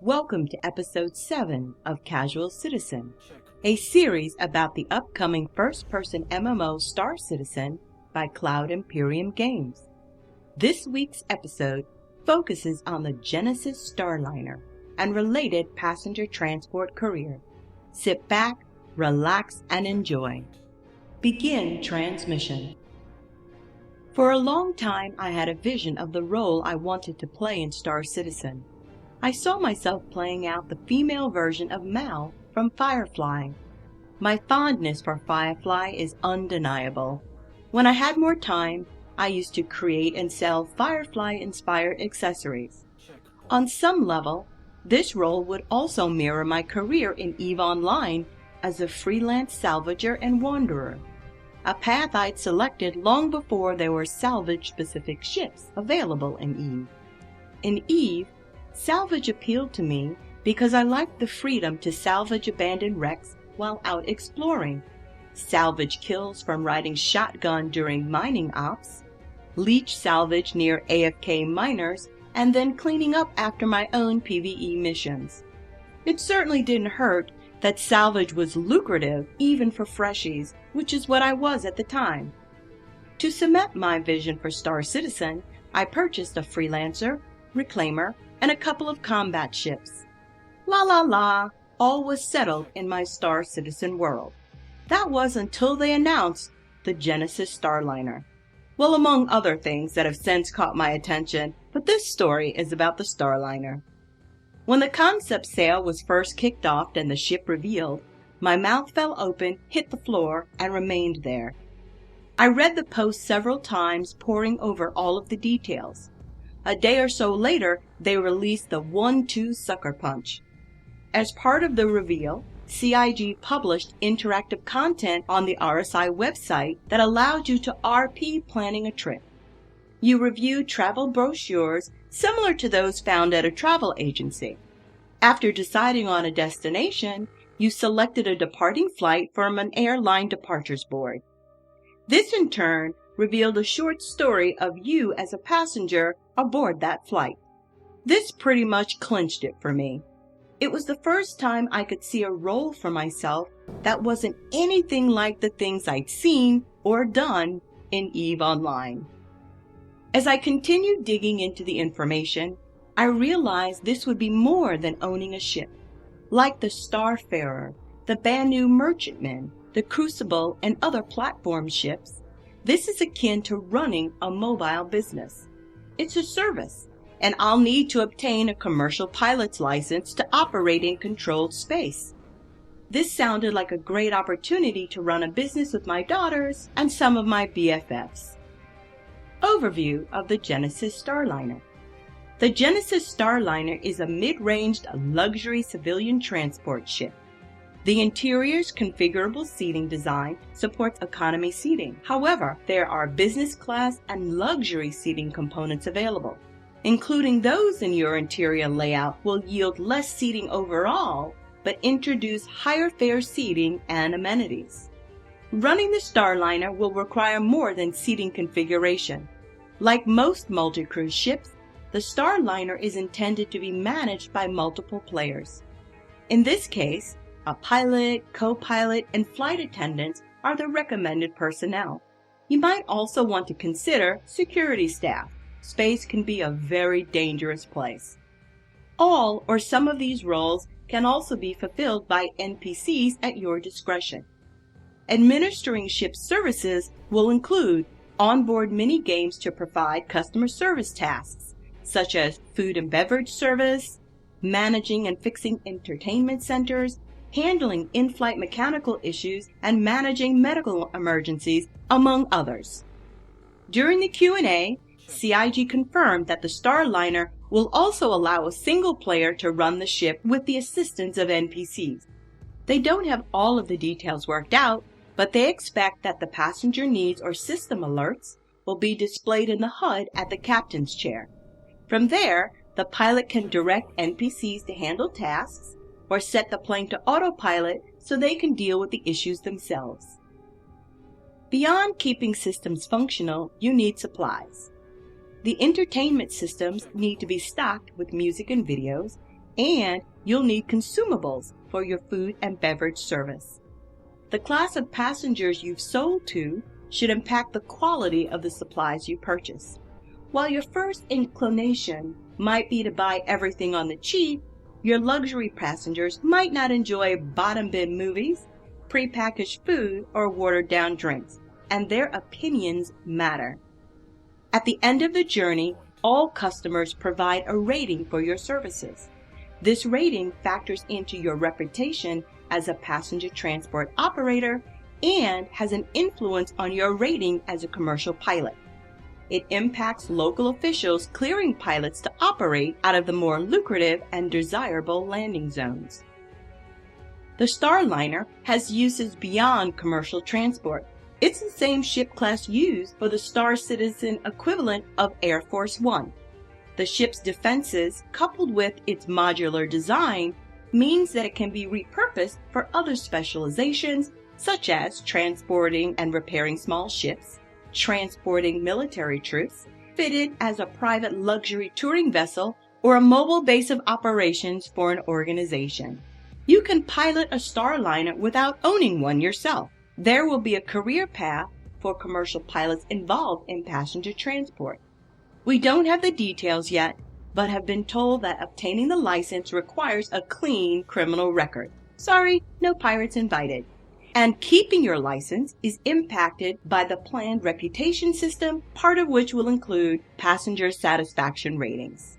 Welcome to Episode 7 of Casual Citizen, a series about the upcoming first-person MMO Star Citizen by Cloud Imperium Games. This week's episode focuses on the Genesis Starliner and related passenger transport career. Sit back, relax, and enjoy. Begin transmission. For a long time, I had a vision of the role I wanted to play in Star Citizen. I saw myself playing out the female version of Mal from Firefly. My fondness for Firefly is undeniable. When I had more time, I used to create and sell Firefly-inspired accessories. On some level, this role would also mirror my career in EVE Online as a freelance salvager and wanderer, a path I'd selected long before there were salvage-specific ships available in EVE. In EVE, salvage appealed to me because I liked the freedom to salvage abandoned wrecks while out exploring, salvage kills from riding shotgun during mining ops, leech salvage near AFK miners, and then cleaning up after my own PvE missions. It certainly didn't hurt that salvage was lucrative even for freshies, which is what I was at the time. To cement my vision for Star Citizen, I purchased a freelancer, reclaimer, and a couple of combat ships. La la la, all was settled in my Star Citizen world. That was until they announced the Genesis Starliner. Well, among other things that have since caught my attention, but this story is about the Starliner. When the concept sale was first kicked off and the ship revealed, my mouth fell open, hit the floor, and remained there. I read the post several times, poring over all of the details. A day or so later, they released the 1-2 sucker punch. As part of the reveal, CIG published interactive content on the RSI website that allowed you to RP planning a trip. You reviewed travel brochures similar to those found at a travel agency. After deciding on a destination, you selected a departing flight from an airline departures board. This in turn revealed a short story of you as a passenger aboard that flight. This pretty much clinched it for me. It was the first time I could see a role for myself that wasn't anything like the things I'd seen or done in EVE Online. As I continued digging into the information, I realized this would be more than owning a ship. Like the Starfarer, the Banu Merchantman, the Crucible, and other platform ships, this is akin to running a mobile business. It's a service, and I'll need to obtain a commercial pilot's license to operate in controlled space. This sounded like a great opportunity to run a business with my daughters and some of my BFFs. Overview of the Genesis Starliner. The Genesis Starliner is a mid-ranged luxury civilian transport ship. The interior's configurable seating design supports economy seating. However, there are business class and luxury seating components available. Including those in your interior layout will yield less seating overall, but introduce higher fare seating and amenities. Running the Starliner will require more than seating configuration. Like most multi-cruise ships, the Starliner is intended to be managed by multiple players. In this case, a pilot, co-pilot, and flight attendants are the recommended personnel. You might also want to consider security staff. Space can be a very dangerous place. All or some of these roles can also be fulfilled by NPCs at your discretion. Administering ship services will include onboard mini-games to provide customer service tasks, such as food and beverage service, managing and fixing entertainment centers, handling in-flight mechanical issues, and managing medical emergencies, among others. During the Q&A, CIG confirmed that the Starliner will also allow a single player to run the ship with the assistance of NPCs. They don't have all of the details worked out, but they expect that the passenger needs or system alerts will be displayed in the HUD at the captain's chair. From there, the pilot can direct NPCs to handle tasks, or set the plane to autopilot so they can deal with the issues themselves. Beyond keeping systems functional, you need supplies. The entertainment systems need to be stocked with music and videos, and you'll need consumables for your food and beverage service. The class of passengers you've sold to should impact the quality of the supplies you purchase. While your first inclination might be to buy everything on the cheap, your luxury passengers might not enjoy bottom bin movies, prepackaged food, or watered-down drinks, and their opinions matter. At the end of the journey, all customers provide a rating for your services. This rating factors into your reputation as a passenger transport operator and has an influence on your rating as a commercial pilot. It impacts local officials clearing pilots to operate out of the more lucrative and desirable landing zones. The Starliner has uses beyond commercial transport. It's the same ship class used for the Star Citizen equivalent of Air Force One. The ship's defenses, coupled with its modular design, means that it can be repurposed for other specializations, such as transporting and repairing small ships, transporting military troops, fitted as a private luxury touring vessel, or a mobile base of operations for an organization. You can pilot a Starliner without owning one yourself. There will be a career path for commercial pilots involved in passenger transport. We don't have the details yet, but have been told that obtaining the license requires a clean criminal record. Sorry, no pirates invited. And keeping your license is impacted by the planned reputation system, part of which will include passenger satisfaction ratings.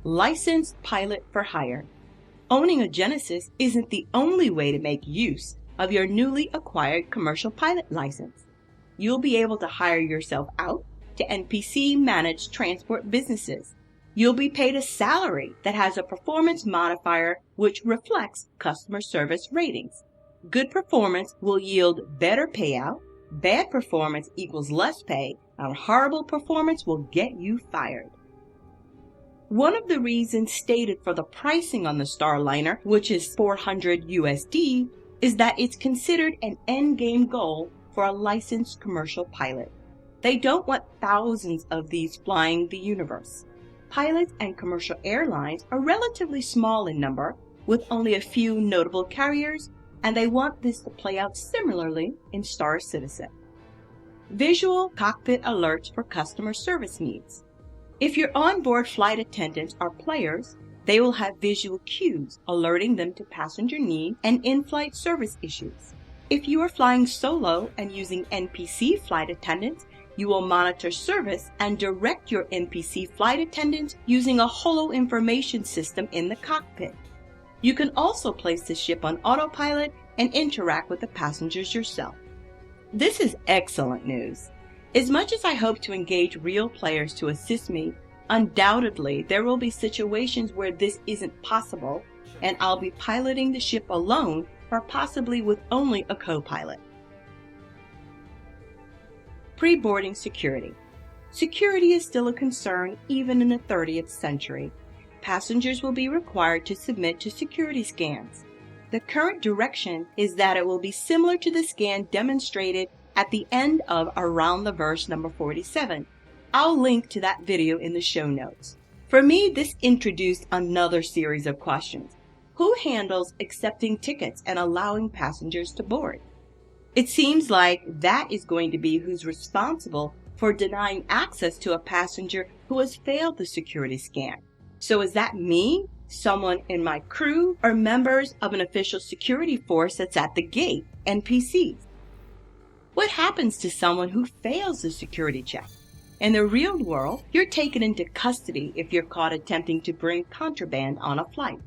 Licensed pilot for hire. Owning a Genesis isn't the only way to make use of your newly acquired commercial pilot license. You'll be able to hire yourself out to NPC-managed transport businesses. You'll be paid a salary that has a performance modifier which reflects customer service ratings. Good performance will yield better payout, bad performance equals less pay, and horrible performance will get you fired. One of the reasons stated for the pricing on the Starliner, which is $400 USD, is that it's considered an endgame goal for a licensed commercial pilot. They don't want thousands of these flying the universe. Pilots and commercial airlines are relatively small in number, with only a few notable carriers, and they want this to play out similarly in Star Citizen. Visual cockpit alerts for customer service needs. If your onboard flight attendants are players, they will have visual cues alerting them to passenger needs and in-flight service issues. If you are flying solo and using NPC flight attendants, you will monitor service and direct your NPC flight attendants using a holo information system in the cockpit. You can also place the ship on autopilot and interact with the passengers yourself. This is excellent news. As much as I hope to engage real players to assist me, undoubtedly there will be situations where this isn't possible and I'll be piloting the ship alone or possibly with only a co-pilot. Pre-boarding security. Security is still a concern even in the 30th century. Passengers will be required to submit to security scans. The current direction is that it will be similar to the scan demonstrated at the end of Around the Verse number 47. I'll link to that video in the show notes. For me, this introduced another series of questions. Who handles accepting tickets and allowing passengers to board? It seems like that is going to be who's responsible for denying access to a passenger who has failed the security scan. So is that me, someone in my crew, or members of an official security force that's at the gate, NPCs? What happens to someone who fails the security check? In the real world, you're taken into custody if you're caught attempting to bring contraband on a flight.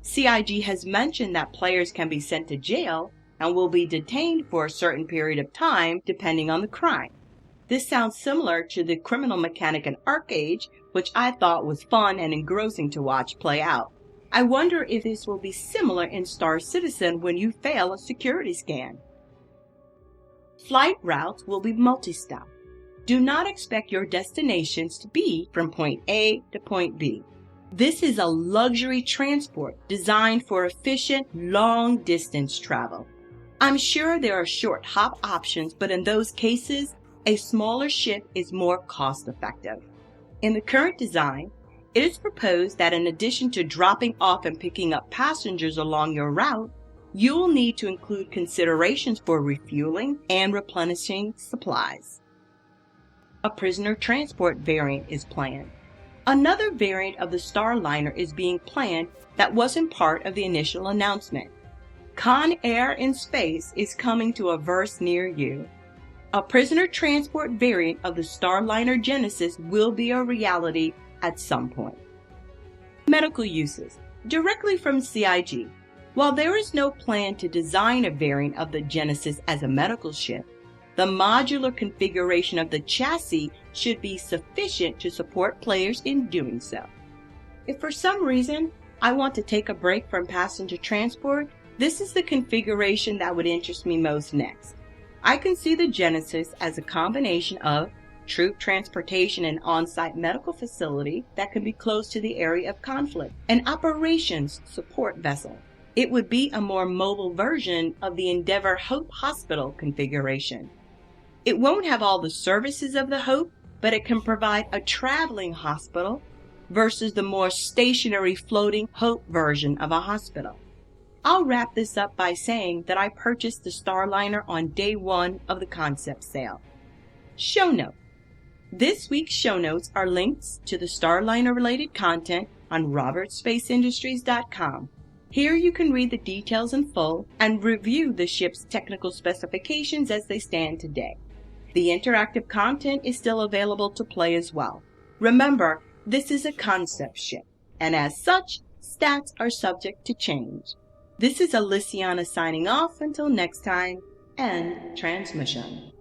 CIG has mentioned that players can be sent to jail and will be detained for a certain period of time depending on the crime. This sounds similar to the criminal mechanic in ArcAge, which I thought was fun and engrossing to watch play out. I wonder if this will be similar in Star Citizen when you fail a security scan. Flight routes will be multi-stop. Do not expect your destinations to be from point A to point B. This is a luxury transport designed for efficient, long-distance travel. I'm sure there are short hop options, but in those cases, a smaller ship is more cost-effective. In the current design, It is proposed that in addition to dropping off and picking up passengers along your route, you will need to include considerations for refueling and replenishing supplies. A prisoner transport variant is planned. Another variant of the Starliner is being planned that wasn't part of the initial announcement. Con Air in Space is coming to a verse near you. A prisoner transport variant of the Starliner Genesis will be a reality at some point. Medical uses. Directly from CIG. While there is no plan to design a variant of the Genesis as a medical ship, the modular configuration of the chassis should be sufficient to support players in doing so. If for some reason I want to take a break from passenger transport, this is the configuration that would interest me most next. I can see the Genesis as a combination of troop transportation and on-site medical facility that can be close to the area of conflict, an operations support vessel. It would be a more mobile version of the Endeavour Hope Hospital configuration. It won't have all the services of the Hope, but it can provide a traveling hospital versus the more stationary floating Hope version of a hospital. I'll wrap this up by saying that I purchased the Starliner on day one of the concept sale. Show note. This week's show notes are links to the Starliner related content on robertspaceindustries.com. Here you can read the details in full and review the ship's technical specifications as they stand today. The interactive content is still available to play as well. Remember, this is a concept ship, and as such, stats are subject to change. This is Alyciana signing off until next time, end transmission.